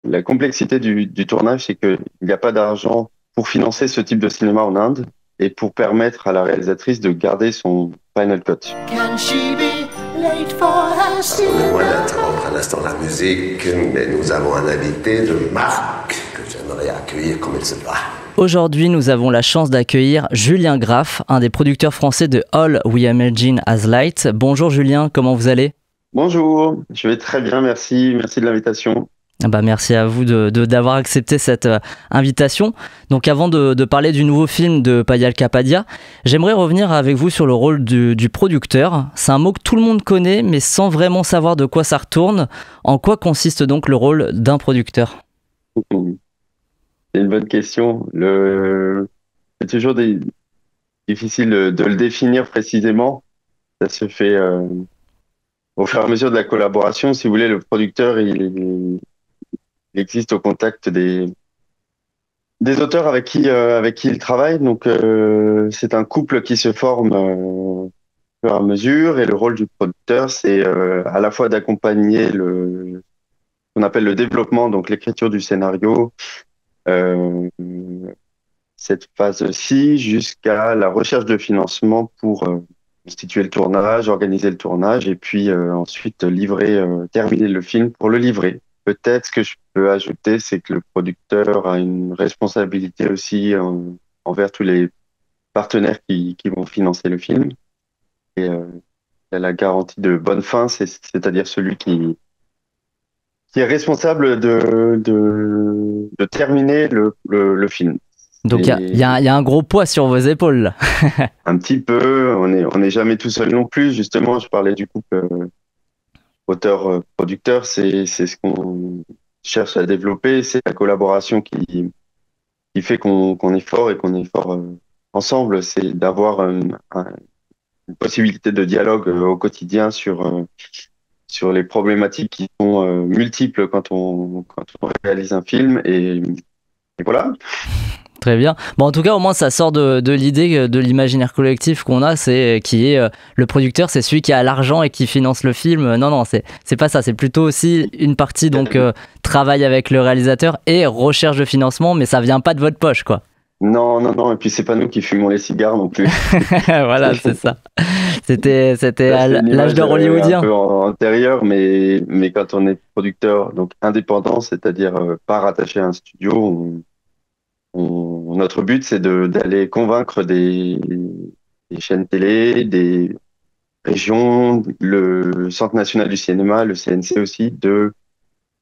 la complexité du tournage, c'est qu'il n'y a pas d'argent pour financer ce type de cinéma en Inde et pour permettre à la réalisatrice de garder son final cut. Can she be late for her Pardonnez-moi d'interrompre un instant la musique, mais nous avons un invité de marque que j'aimerais accueillir comme il se doit. Aujourd'hui, nous avons la chance d'accueillir Julien Graf, un des producteurs français de All We Imagine As Light. Bonjour Julien, comment vous allez ? Bonjour, je vais très bien, merci de l'invitation. Merci à vous d'avoir accepté cette invitation. Donc avant de parler du nouveau film de Payal Kapadia, j'aimerais revenir avec vous sur le rôle du producteur. C'est un mot que tout le monde connaît, mais sans vraiment savoir de quoi ça retourne. En quoi consiste donc le rôle d'un producteur ? C'est une bonne question. C'est toujours difficile de le définir précisément. Ça se fait au fur et à mesure de la collaboration. Si vous voulez, le producteur, il existe au contact des auteurs avec qui il travaille. Donc, c'est un couple qui se forme au fur et à mesure. Et le rôle du producteur, c'est à la fois d'accompagner ce qu'on appelle le développement, donc l'écriture du scénario, cette phase-ci, jusqu'à la recherche de financement pour constituer le tournage, organiser le tournage, et puis ensuite terminer le film pour le livrer. Peut-être ce que je peux ajouter, c'est que le producteur a une responsabilité aussi envers tous les partenaires qui vont financer le film. Et il a la garantie de bonne fin, c'est-à-dire celui qui est responsable de terminer le film. Donc il y a un gros poids sur vos épaules là. Un petit peu, on n'est jamais tout seul non plus. Justement, je parlais du couple auteur-producteur, c'est ce qu'on cherche à développer, c'est la collaboration qui fait qu'on est fort et qu'on est fort ensemble. C'est d'avoir une possibilité de dialogue au quotidien sur les problématiques qui sont multiples quand on réalise un film. Et voilà. Très bien. En tout cas, au moins, ça sort de l'idée, de l'imaginaire collectif qu'on a, le producteur, c'est celui qui a l'argent et qui finance le film. Non, c'est pas ça. C'est plutôt aussi une partie, donc, travail avec le réalisateur et recherche de financement, mais ça vient pas de votre poche, quoi. Non. Et puis, c'est pas nous qui fumons les cigares non plus. Voilà, c'est ça. C'était à l'âge d'or hollywoodien. Un peu antérieur, mais quand on est producteur, donc indépendant, c'est-à-dire pas rattaché à un studio, notre but, c'est d'aller convaincre des chaînes télé, des régions, le Centre national du cinéma, le CNC aussi, de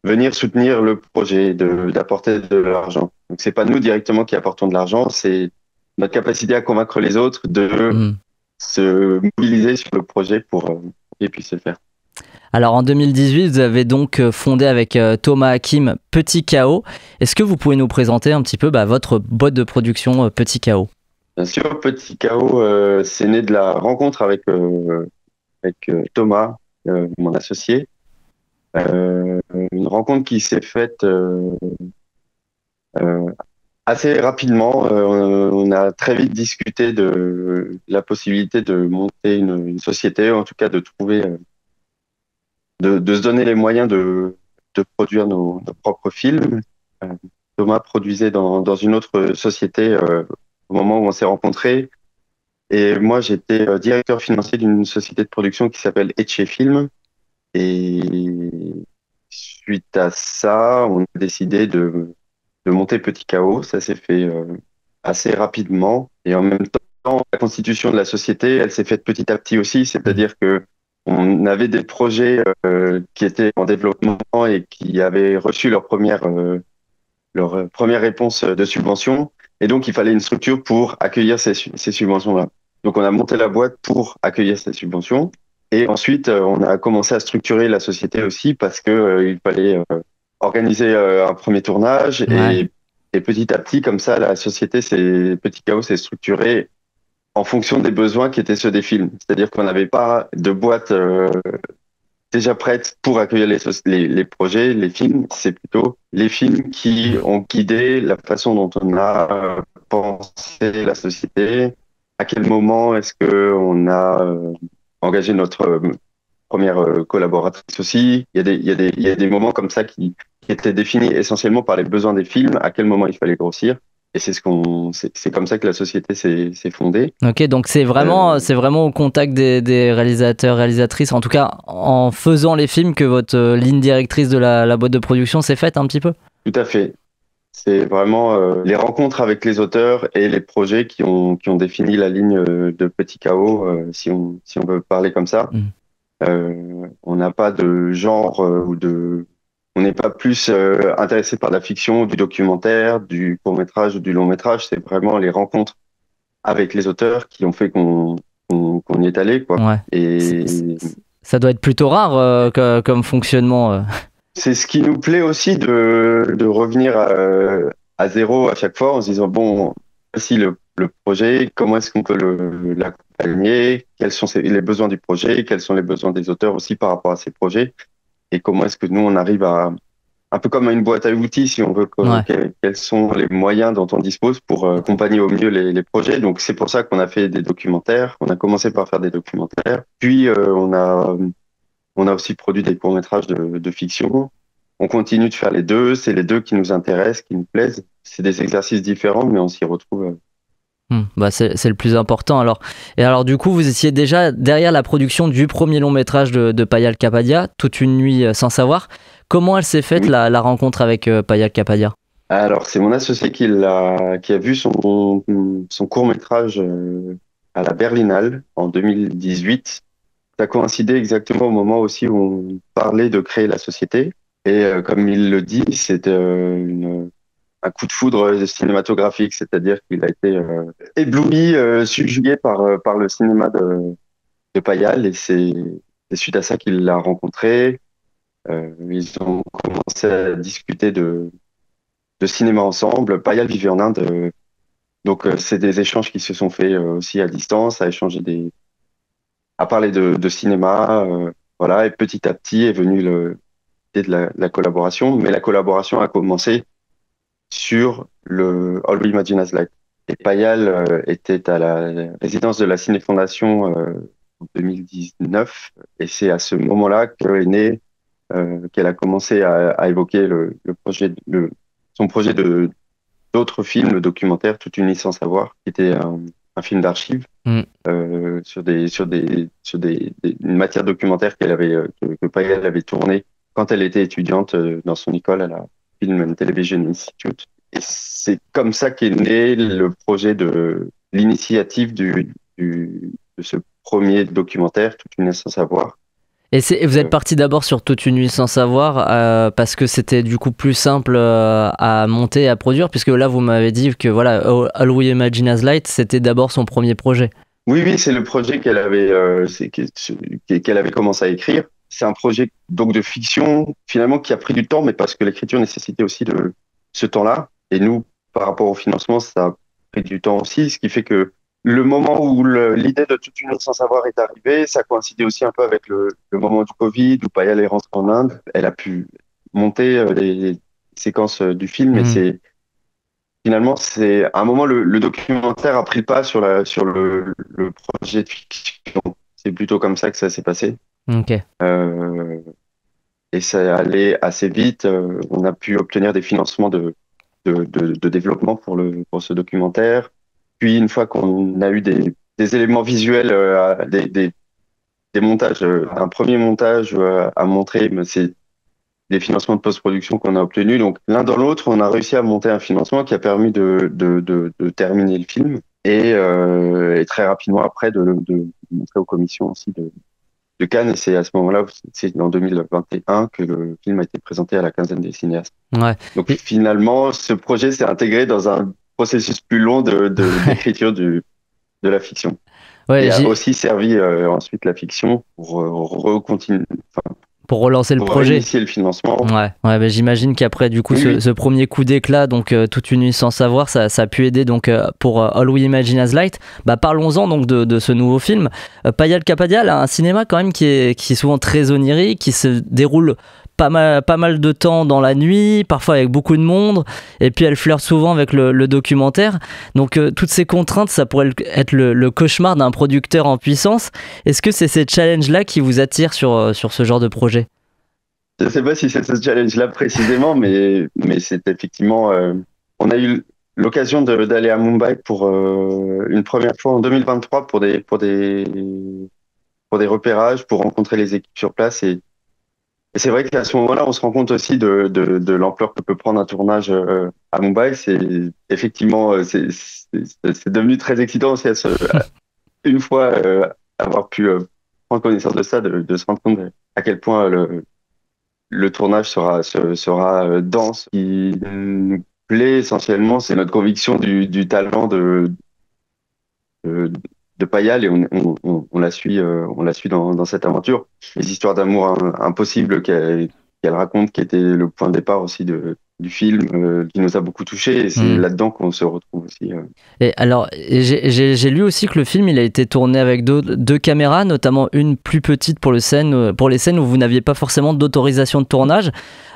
venir soutenir le projet, d'apporter de l'argent. Donc, c'est pas nous directement qui apportons de l'argent, c'est notre capacité à convaincre les autres de se mobiliser sur le projet pour qu'ils puissent le faire. Alors en 2018, vous avez donc fondé avec Thomas Hakim Petit Chaos. Est-ce que vous pouvez nous présenter un petit peu votre boîte de production Petit Chaos ? Bien sûr, Petit Chaos, c'est né de la rencontre avec Thomas, mon associé. Une rencontre qui s'est faite assez rapidement. On a très vite discuté de la possibilité de monter une société, en tout cas de trouver... de se donner les moyens de produire nos propres films. Thomas produisait dans une autre société au moment où on s'est rencontrés. Et moi, j'étais directeur financier d'une société de production qui s'appelle Etche Film. Et suite à ça, on a décidé de monter Petit Chaos. Ça s'est fait assez rapidement. Et en même temps, la constitution de la société, elle s'est faite petit à petit aussi. C'est-à-dire que on avait des projets qui étaient en développement et qui avaient reçu leur première réponse de subvention. Et donc, il fallait une structure pour accueillir ces subventions-là. Donc, on a monté la boîte pour accueillir ces subventions. Et ensuite, on a commencé à structurer la société aussi parce que il fallait organiser un premier tournage. Ouais. Et petit à petit, comme ça, la société, Petit Chaos s'est structurée en fonction des besoins qui étaient ceux des films. C'est-à-dire qu'on n'avait pas de boîte déjà prête pour accueillir les projets, les films. C'est plutôt les films qui ont guidé la façon dont on a pensé la société. À quel moment est-ce qu'on a engagé notre première collaboratrice aussi. Il y a des moments comme ça qui qui était défini essentiellement par les besoins des films, à quel moment il fallait grossir. Et c'est comme ça que la société s'est fondée. Ok, donc c'est vraiment au contact des réalisateurs, réalisatrices, en tout cas en faisant les films que votre ligne directrice de la boîte de production s'est faite un petit peu. Tout à fait. C'est vraiment les rencontres avec les auteurs et les projets qui ont défini la ligne de Petit Chaos, si on veut parler comme ça. On n'a pas de genre on n'est pas plus intéressé par la fiction, du documentaire, du court-métrage ou du long-métrage. C'est vraiment les rencontres avec les auteurs qui ont fait qu'on y est allé, quoi. Ouais. Et ça doit être plutôt rare comme fonctionnement. C'est ce qui nous plaît aussi de revenir à zéro à chaque fois en se disant, bon, voici le projet, comment est-ce qu'on peut l'accompagner, quels sont les besoins du projet, quels sont les besoins des auteurs aussi par rapport à ces projets, et comment est-ce que nous, on arrive un peu comme à une boîte à outils, si on veut, quels sont les moyens dont on dispose pour accompagner au mieux les projets. Donc, c'est pour ça qu'on a fait des documentaires. On a commencé par faire des documentaires. Puis, on a aussi produit des courts-métrages de fiction. On continue de faire les deux. C'est les deux qui nous intéressent, qui nous plaisent. C'est des exercices différents, mais on s'y retrouve. C'est le plus important alors. Et alors du coup vous étiez déjà derrière la production du premier long métrage de Payal Capadia, Toute une nuit sans savoir. Comment elle s'est faite la rencontre avec Payal Capadia? Alors c'est mon associé qui a vu son court métrage à la Berlinale en 2018. Ça a coïncidé exactement au moment aussi où on parlait de créer la société. Et comme il le dit, c'était un coup de foudre cinématographique, c'est-à-dire qu'il a été ébloui, subjugué par le cinéma de Payal, et c'est suite à ça qu'il l'a rencontré. Ils ont commencé à discuter de cinéma ensemble. Payal vivait en Inde, donc c'est des échanges qui se sont faits aussi à distance, à parler de cinéma, voilà, et petit à petit est venue l'idée de la collaboration, mais la collaboration a commencé sur le All We Imagine As Light. Et Payal était à la résidence de la Ciné-Fondation en 2019, et c'est à ce moment-là qu'elle a commencé à évoquer son projet d'autres films documentaires, Toute une nuit sans savoir, qui était un film d'archives sur une matière documentaire que Payal avait tournée quand elle était étudiante dans son école à la Film and Television Institute. Et c'est comme ça qu'est né le projet l'initiative de ce premier documentaire, Toute une nuit sans savoir. Et vous êtes parti d'abord sur Toute une nuit sans savoir parce que c'était du coup plus simple à monter et à produire, puisque là vous m'avez dit que voilà, All We Imagine As Light, c'était d'abord son premier projet. Oui, c'est le projet qu'elle avait commencé à écrire. C'est un projet donc de fiction, finalement, qui a pris du temps, mais parce que l'écriture nécessitait aussi de ce temps-là. Et nous, par rapport au financement, ça a pris du temps aussi, ce qui fait que le moment où l'idée de Toute une nuit sans savoir est arrivée, ça coïncidait aussi un peu avec le moment du Covid, où Payal est rentrée en Inde. Elle a pu monter les séquences du film, et finalement, c'est à un moment, le documentaire a pris le pas sur le projet de fiction. C'est plutôt comme ça que ça s'est passé. Ok. Et ça allait assez vite. On a pu obtenir des financements de développement pour ce documentaire. Puis, une fois qu'on a eu des éléments visuels, des montages, un premier montage à montrer, mais c'est des financements de post-production qu'on a obtenus. Donc, l'un dans l'autre, on a réussi à monter un financement qui a permis de terminer le film et très rapidement après de montrer aux commissions aussi de Cannes. Et c'est à ce moment-là, c'est en 2021 que le film a été présenté à la quinzaine des cinéastes. Ouais. Donc, finalement, ce projet s'est intégré dans un processus plus long d'écriture de la fiction. Ouais, et a aussi servi ensuite la fiction pour continuer. Pour relancer le projet. Pour initier le financement. Ouais, bah, j'imagine qu'après du coup ce premier coup d'éclat, donc Toute une nuit sans savoir, ça a pu aider donc pour All We Imagine As Light. Bah, parlons-en donc de ce nouveau film. Payal Capadia a un cinéma quand même qui est souvent très onirique, qui se déroule pas mal de temps dans la nuit, parfois avec beaucoup de monde, et puis elle flirte souvent avec le documentaire. Donc toutes ces contraintes, ça pourrait être le cauchemar d'un producteur en puissance. Est-ce que c'est ces challenges-là qui vous attirent sur ce genre de projet ? Je sais pas si c'est ce challenge-là précisément, mais c'est effectivement. On a eu l'occasion d'aller à Mumbai pour une première fois en 2023 pour des repérages, pour rencontrer les équipes sur place. Et c'est vrai qu'à ce moment-là, on se rend compte aussi de l'ampleur que peut prendre un tournage à Mumbai. C'est effectivement, c'est devenu très excitant aussi une fois avoir pu prendre connaissance de ça, de se rendre compte à quel point le tournage sera dense. Ce qui nous plaît essentiellement, c'est notre conviction du talent de, de Payal et on la suit dans cette aventure. Les histoires d'amour impossibles qu'elle raconte, qui était le point de départ aussi du film, qui nous a beaucoup touchés, et c'est là-dedans qu'on se retrouve aussi. Et alors, j'ai lu aussi que le film il a été tourné avec deux caméras, notamment une plus petite pour les scènes où vous n'aviez pas forcément d'autorisation de tournage.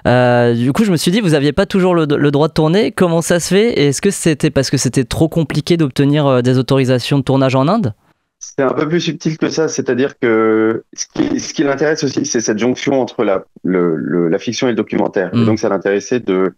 Du coup, je me suis dit, vous n'aviez pas toujours le droit de tourner. Comment ça se fait? Et est-ce que c'était parce que c'était trop compliqué d'obtenir des autorisations de tournage en Inde? C'est un peu plus subtil que ça, c'est-à-dire que ce qui l'intéresse aussi, c'est cette jonction entre la fiction et le documentaire. Et donc, ça l'intéressait de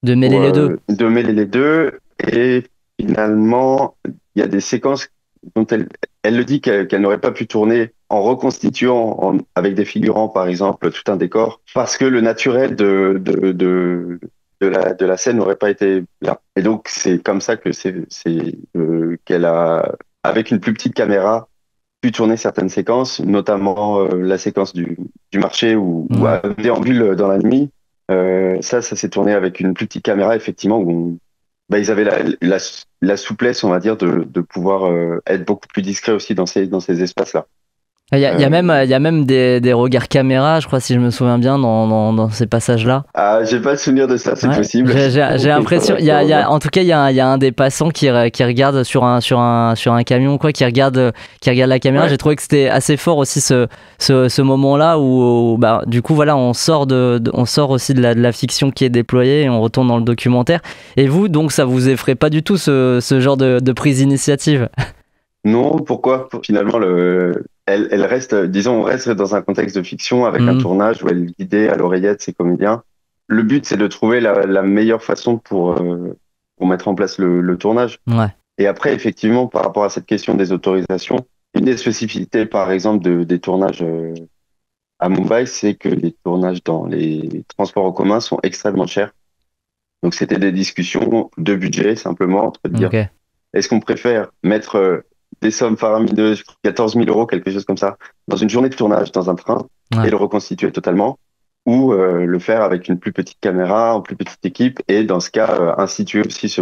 mêler les deux. De mêler les deux. Et finalement, il y a des séquences dont elle le dit qu'elle n'aurait pas pu tourner en reconstituant avec des figurants, par exemple, tout un décor, parce que le naturel de la scène n'aurait pas été là. Et donc, c'est comme ça que qu'elle a, avec une plus petite caméra, pu tourner certaines séquences, notamment la séquence du marché ou à déambule dans la nuit. Ça s'est tourné avec une plus petite caméra, effectivement, où ils avaient la souplesse, on va dire, de pouvoir être beaucoup plus discret aussi dans ces espaces-là. Il y a même des regards caméra, je crois, si je me souviens bien, dans ces passages-là. Ah, j'ai pas le souvenir de ça, c'est possible. J'ai l'impression, en tout cas, il y a un des passants qui regarde sur un camion, quoi, qui regarde la caméra. Ouais. J'ai trouvé que c'était assez fort aussi ce moment-là où du coup, voilà, on sort aussi de la fiction qui est déployée et on retourne dans le documentaire. Et vous, donc, ça vous effraie pas du tout ce genre de prise d'initiative? Non, pourquoi? Finalement, elle reste, disons, on reste dans un contexte de fiction avec un tournage où elle guidait à l'oreillette ses comédiens. Le but, c'est de trouver la meilleure façon pour mettre en place le tournage. Ouais. Et après, effectivement, par rapport à cette question des autorisations, une des spécificités, par exemple, des tournages à Mumbai, c'est que les tournages dans les transports en commun sont extrêmement chers. Donc, c'était des discussions de budget, simplement, entre dire, est-ce qu'on préfère mettre des sommes faramineuses, 14 000 euros, quelque chose comme ça, dans une journée de tournage, dans un train, et le reconstituer totalement, ou le faire avec une plus petite caméra, en plus petite équipe, et dans ce cas, instituer aussi,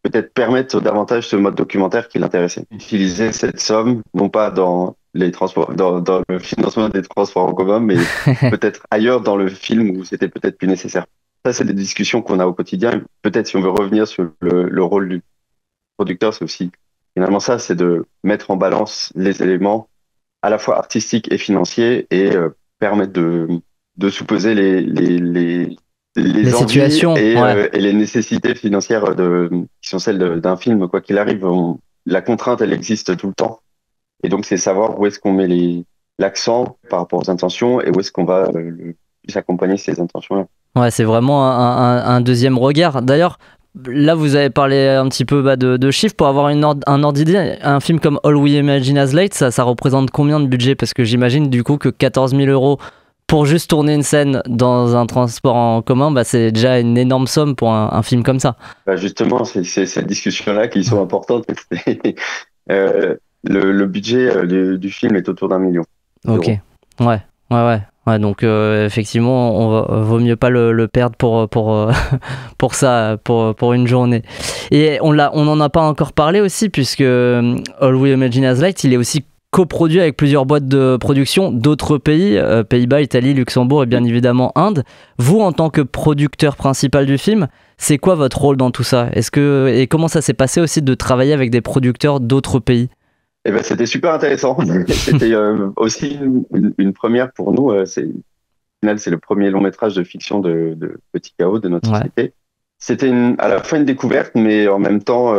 peut-être permettre davantage ce mode documentaire qui l'intéressait. Utiliser cette somme, non pas dans les transports, dans le financement des transports en commun, mais peut-être ailleurs dans le film où c'était peut-être plus nécessaire. Ça, c'est des discussions qu'on a au quotidien. Peut-être si on veut revenir sur le rôle du producteur, c'est aussi finalement ça, c'est de mettre en balance les éléments à la fois artistiques et financiers et permettre de sous-peser les situations et les nécessités financières qui sont celles d'un film. Quoi qu'il arrive, la contrainte, elle existe tout le temps. Et donc, c'est savoir où est-ce qu'on met l'accent par rapport aux intentions et où est-ce qu'on va le plus accompagner ces intentions-là. Ouais, c'est vraiment un deuxième regard. D'ailleurs, là, vous avez parlé un petit peu de chiffres. Pour avoir un ordre d'idée, un film comme All We Imagine As Late, ça représente combien de budget? Parce que j'imagine du coup que 14 000 euros pour juste tourner une scène dans un transport en commun, c'est déjà une énorme somme pour un film comme ça. Justement, c'est ces discussions-là qui sont importantes. Le budget du film est autour d'1 million. Ok, ouais. Donc effectivement, vaut mieux pas le perdre pour ça, pour une journée. Et on n'en a pas encore parlé aussi, puisque All We Imagine As Light, il est aussi coproduit avec plusieurs boîtes de production d'autres pays, Pays-Bas, Italie, Luxembourg et bien évidemment Inde. Vous, en tant que producteur principal du film, c'est quoi votre rôle dans tout ça? Et comment ça s'est passé aussi de travailler avec des producteurs d'autres pays? C'était super intéressant. C'était aussi une première pour nous. Au final, c'est le premier long métrage de fiction de Petit Chaos, de notre société. C'était à la fois une découverte, mais en même temps,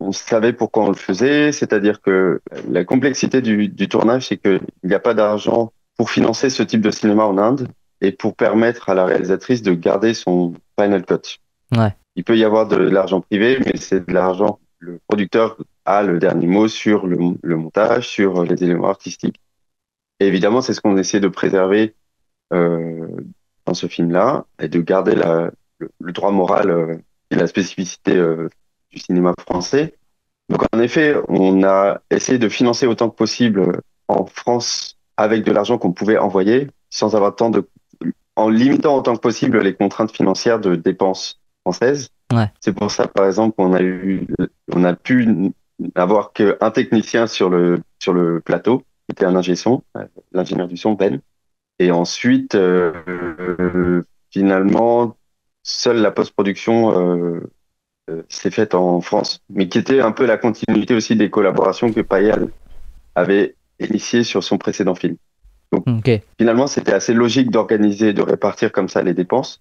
on savait pourquoi on le faisait. C'est-à-dire que la complexité du tournage, c'est qu'il n'y a pas d'argent pour financer ce type de cinéma en Inde. et pour permettre à la réalisatrice de garder son final cut. Ouais. Il peut y avoir de l'argent privé, mais c'est de l'argent. Le producteur a le dernier mot sur le montage, sur les éléments artistiques. Et évidemment, c'est ce qu'on essaie de préserver euh, dans ce film-là, et de garder le droit moral et la spécificité du cinéma français. Donc en effet, on a essayé de financer autant que possible en France avec de l'argent qu'on pouvait envoyer, sans avoir tant de, en limitant autant que possible les contraintes financières de dépenses françaises. Ouais. C'est pour ça, par exemple, on a pu n'avoir qu'un technicien sur le plateau, qui était un ingé son, l'ingénieur du son, Ben. Et ensuite, finalement, seule la post-production s'est faite en France, mais qui était un peu la continuité aussi des collaborations que Payal avait initiées sur son précédent film. Donc, Ok. finalement, c'était assez logique d'organiser, de répartir comme ça les dépenses.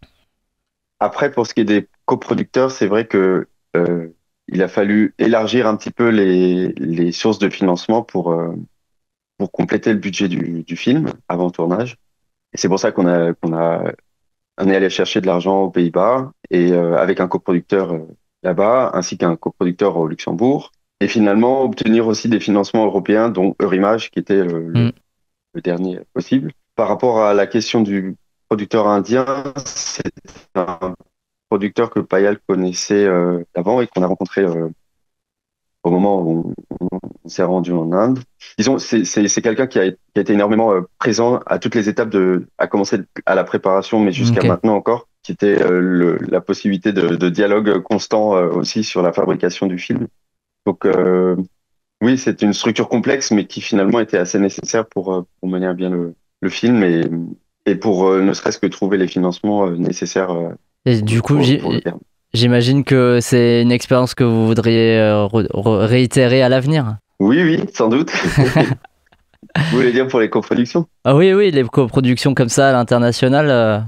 Après, pour ce qui est des coproducteurs, c'est vrai que il a fallu élargir un petit peu les sources de financement pour compléter le budget du film avant le tournage. Et c'est pour ça on est allé chercher de l'argent aux Pays-Bas et avec un coproducteur là-bas, ainsi qu'un coproducteur au Luxembourg. Et finalement, obtenir aussi des financements européens, dont Eurimage, qui était le dernier possible. Par rapport à la question du producteur indien, c'est un producteur que Payal connaissait avant et qu'on a rencontré au moment où on s'est rendu en Inde. Disons, c'est quelqu'un qui a été énormément présent à toutes les étapes à commencer à la préparation, mais jusqu'à Ok. maintenant encore, qui était la possibilité de dialogue constant aussi sur la fabrication du film. Donc, oui, c'est une structure complexe, mais qui finalement était assez nécessaire pour mener à bien le film et pour ne serait-ce que trouver les financements nécessaires Et du coup, pour le terme. j'imagine que c'est une expérience que vous voudriez réitérer à l'avenir. Oui, oui, sans doute. Vous voulez dire pour les coproductions? Ah oui, oui, les coproductions comme ça à l'international.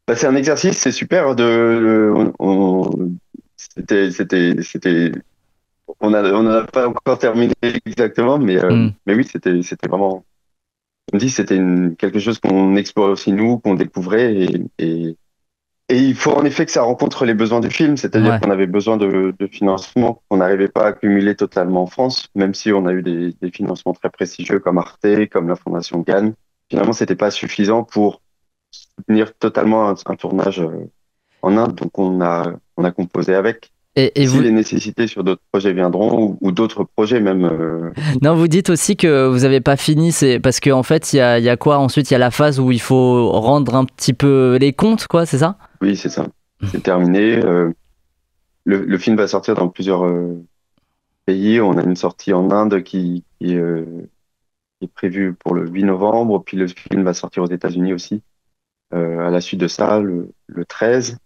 Bah, c'est un exercice, c'est super c'était, on n'a pas encore terminé exactement, mais oui, c'était vraiment, on dit, c'était quelque chose qu'on explorait aussi nous, qu'on découvrait et il faut en effet que ça rencontre les besoins du film, c'est-à-dire Ouais. qu'on avait besoin de financement qu'on n'arrivait pas à accumuler totalement en France, même si on a eu des financements très prestigieux comme Arte, comme la Fondation Cannes. Finalement, c'était pas suffisant pour soutenir totalement un tournage en Inde, donc on a composé avec. Et Si vous, les nécessités sur d'autres projets viendront ou d'autres projets même. non, vous dites aussi que vous n'avez pas fini, c'est parce qu'en fait, il y a quoi ensuite? Il y a la phase où il faut rendre un petit peu les comptes, quoi, c'est ça? Oui, c'est ça. C'est terminé. Le film va sortir dans plusieurs pays. On a une sortie en Inde qui est prévue pour le 8 novembre. Puis le film va sortir aux États-Unis aussi à la suite de ça, le 13.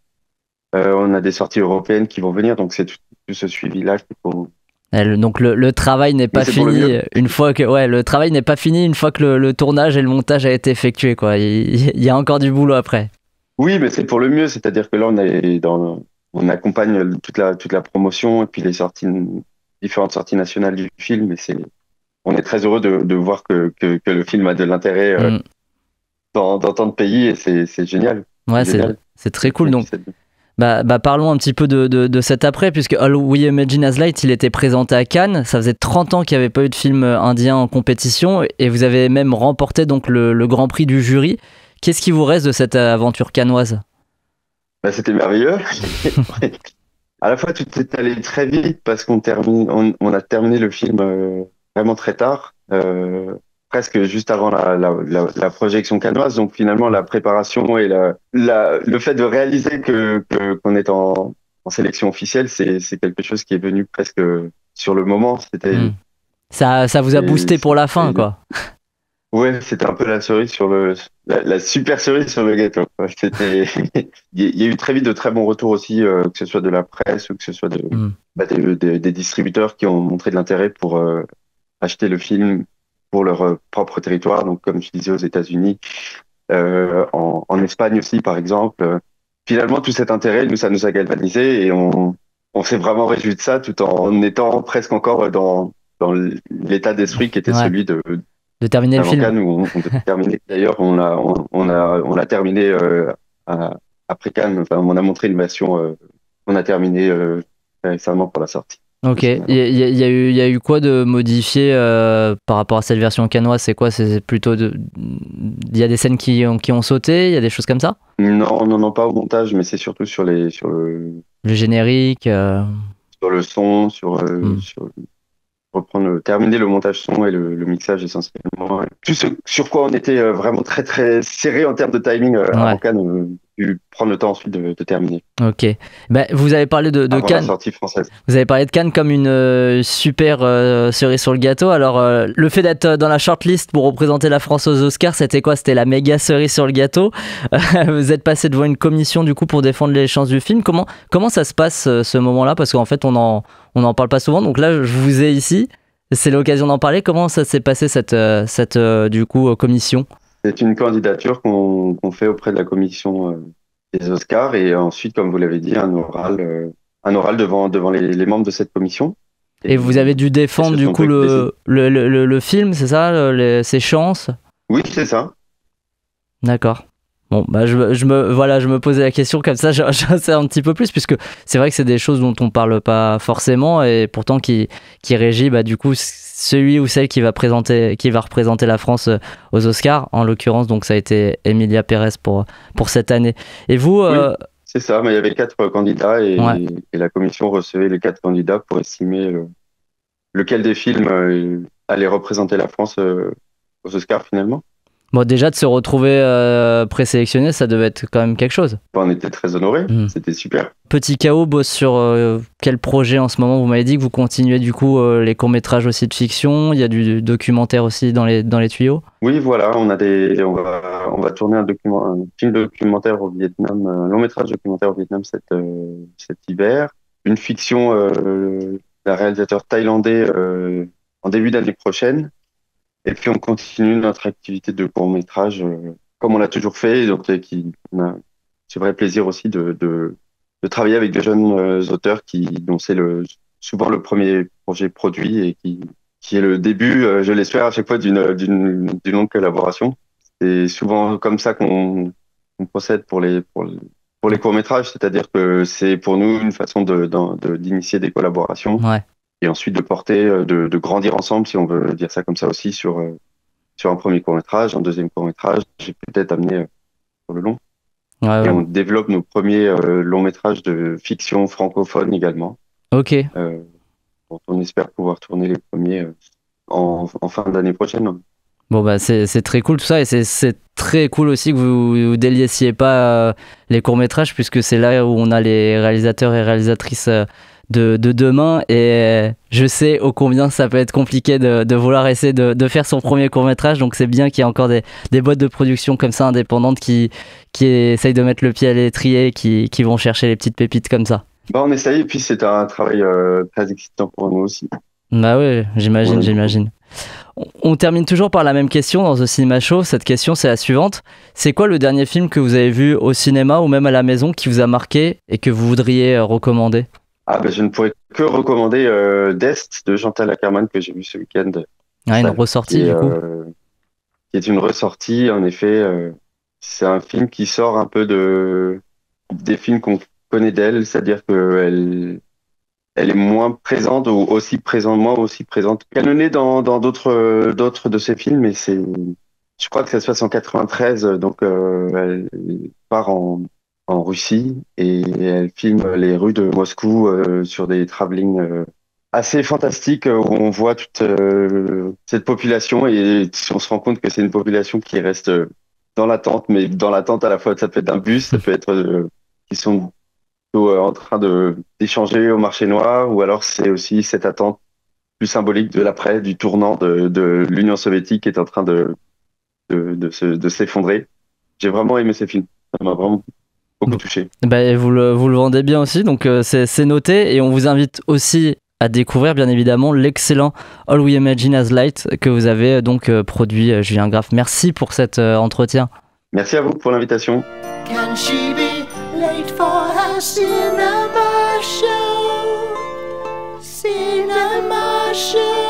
On a des sorties européennes qui vont venir. Donc c'est tout ce suivi-là qu'il faut. Donc le travail n'est Mais pas c'est pour le fini mieux. une fois que le travail n'est pas fini une fois que le tournage et le montage a été effectué, quoi. Il y a encore du boulot après. Oui, mais c'est pour le mieux. C'est-à-dire que là, on accompagne toute la promotion et puis les différentes sorties nationales du film. Et on est très heureux de voir que le film a de l'intérêt Mm. dans tant de pays et c'est génial. Ouais, C'est génial. c'est très cool. Et Donc puis, parlons un petit peu de cet après, puisque All We Imagine As Light, il était présenté à Cannes. Ça faisait 30 ans qu'il n'y avait pas eu de film indien en compétition et vous avez même remporté donc le Grand Prix du jury. Qu'est-ce qui vous reste de cette aventure cannoise? bah, c'était merveilleux. À la fois, tout est allé très vite parce on a terminé le film vraiment très tard, presque juste avant la projection cannoise. Donc finalement, la préparation et le fait de réaliser qu'on est en sélection officielle, c'est quelque chose qui est venu presque sur le moment. Mm. Ça vous a boosté pour la fin, quoi. Ouais, c'était un peu la cerise la super cerise sur le gâteau, quoi. Il y a eu très vite de très bons retours aussi, que ce soit de la presse ou que ce soit Mm. des distributeurs qui ont montré de l'intérêt pour acheter le film pour leur propre territoire. Donc, comme je disais, aux États-Unis, en Espagne aussi, par exemple. Finalement, tout cet intérêt, ça nous a galvanisé et on s'est vraiment réjoui de ça tout en étant presque encore dans l'état d'esprit qui était Ouais. celui De terminer le Avant film. Cannes, où on devait terminer. D'ailleurs, on l'a terminé après Cannes. Enfin, on a montré une version. On a terminé très récemment pour la sortie. Ok. Il y a eu quoi de modifié par rapport à cette version cannoise? C'est quoi? C'est plutôt il y a des scènes qui ont sauté, il y a des choses comme ça? Non, pas au montage, mais c'est surtout sur Le générique. sur le son, Hmm. sur terminer le montage son et le mixage essentiellement. Tout ce sur quoi on était vraiment très très serré en termes de timing avant Ouais. Cannes, on a pu prendre le temps ensuite de terminer Ok. Ben, vous avez parlé de avant la Cannes. sortie française. Vous avez parlé de Cannes comme une super cerise sur le gâteau. Alors, le fait d'être dans la shortlist pour représenter la France aux Oscars, c'était quoi? C'était la méga cerise sur le gâteau. Vous êtes passé devant une commission du coup pour défendre les chances du film. Comment ça se passe ce moment-là? Parce qu'en fait, on en parle pas souvent. Donc là, je vous ai ici. C'est l'occasion d'en parler. Comment ça s'est passé cette du coup commission? C'est une candidature qu'on fait auprès de la commission des Oscars et ensuite, comme vous l'avez dit, un oral devant les membres de cette commission. Et vous avez dû défendre ce du sont coup eux qui décident. le film, c'est ça, ses chances? Oui, c'est ça. D'accord. Bon, bah je me posais la question comme ça, j'en sais un petit peu plus, puisque c'est vrai que c'est des choses dont on parle pas forcément, et pourtant qui régit bah, du coup celui ou celle qui va représenter la France aux Oscars, en l'occurrence, donc ça a été Emilia Pérez pour cette année. Et vous, Oui, c'est ça. Mais il y avait 4 candidats ouais. et la commission recevait les 4 candidats pour estimer lequel des films allait représenter la France aux Oscars finalement. Bon, déjà de se retrouver présélectionné, ça devait être quand même quelque chose. On était très honorés, Mm. c'était super. Petit Chaos bosse sur quel projet en ce moment? Vous m'avez dit que vous continuez du coup les courts-métrages aussi de fiction, il y a du documentaire aussi dans les tuyaux. Oui, voilà, on va tourner un film documentaire au Vietnam, un long métrage documentaire au Vietnam cet hiver. Une fiction d'un réalisateur thaïlandais en début d'année prochaine. Et puis on continue notre activité de court métrage comme on l'a toujours fait. Donc on a ce vrai plaisir aussi de travailler avec de jeunes auteurs dont c'est souvent le premier projet produit et qui est le début, je l'espère, à chaque fois d'une longue collaboration. C'est souvent comme ça qu'on procède pour les courts-métrages, c'est-à-dire que c'est pour nous une façon d'initier des collaborations Ouais. et ensuite de porter, de grandir ensemble, si on veut dire ça comme ça aussi, sur un premier court-métrage, un deuxième court-métrage, j'ai peut-être amené sur le long. Ouais, Et ouais. on développe nos premiers longs métrages de fiction francophone également, Ok. dont on espère pouvoir tourner les premiers en fin d'année prochaine. Bon bah c'est très cool tout ça, et c'est très cool aussi que vous déliessiez pas les courts-métrages, puisque c'est là où on a les réalisateurs et réalisatrices de demain, et je sais ô combien ça peut être compliqué de vouloir essayer de faire son premier court-métrage, donc c'est bien qu'il y ait encore des boîtes de production comme ça indépendantes qui essayent de mettre le pied à l'étrier, qui vont chercher les petites pépites comme ça. Bah, on essaye, et puis c'est un travail très excitant pour nous aussi. Bah ouais, Ouais. j'imagine. On termine toujours par la même question dans The Cinema Show. Cette question, c'est la suivante. C'est quoi le dernier film que vous avez vu au cinéma ou même à la maison qui vous a marqué et que vous voudriez recommander? Ah, ben, je ne pourrais que recommander Dest de Chantal Akerman que j'ai vu ce week-end. Ah, une Ça, ressortie qui est, du coup. qui est une ressortie, en effet. C'est un film qui sort un peu des films qu'on connaît d'elle, c'est-à-dire elle est moins présente ou aussi présente, moins aussi présente qu'elle ne l'est dans d'autres de ses films, mais je crois que ça se passe en 93, donc elle part en Russie et elle filme les rues de Moscou sur des travelling assez fantastiques où on voit toute cette population et on se rend compte que c'est une population qui reste dans l'attente, mais dans l'attente à la fois, ça peut être un bus, ça peut être qui sont en train d'échanger au marché noir, ou alors c'est aussi cette attente plus symbolique de l'après, du tournant de l'Union soviétique qui est en train de s'effondrer. J'ai vraiment aimé ces films. Ça m'a vraiment beaucoup touché. Bah, vous le vendez bien aussi, donc c'est noté, et on vous invite aussi à découvrir bien évidemment l'excellent All We Imagine As Light que vous avez donc produit, Julien Graf. Merci pour cet entretien. Merci à vous pour l'invitation. Can she be late for her cinema show? Cinema show.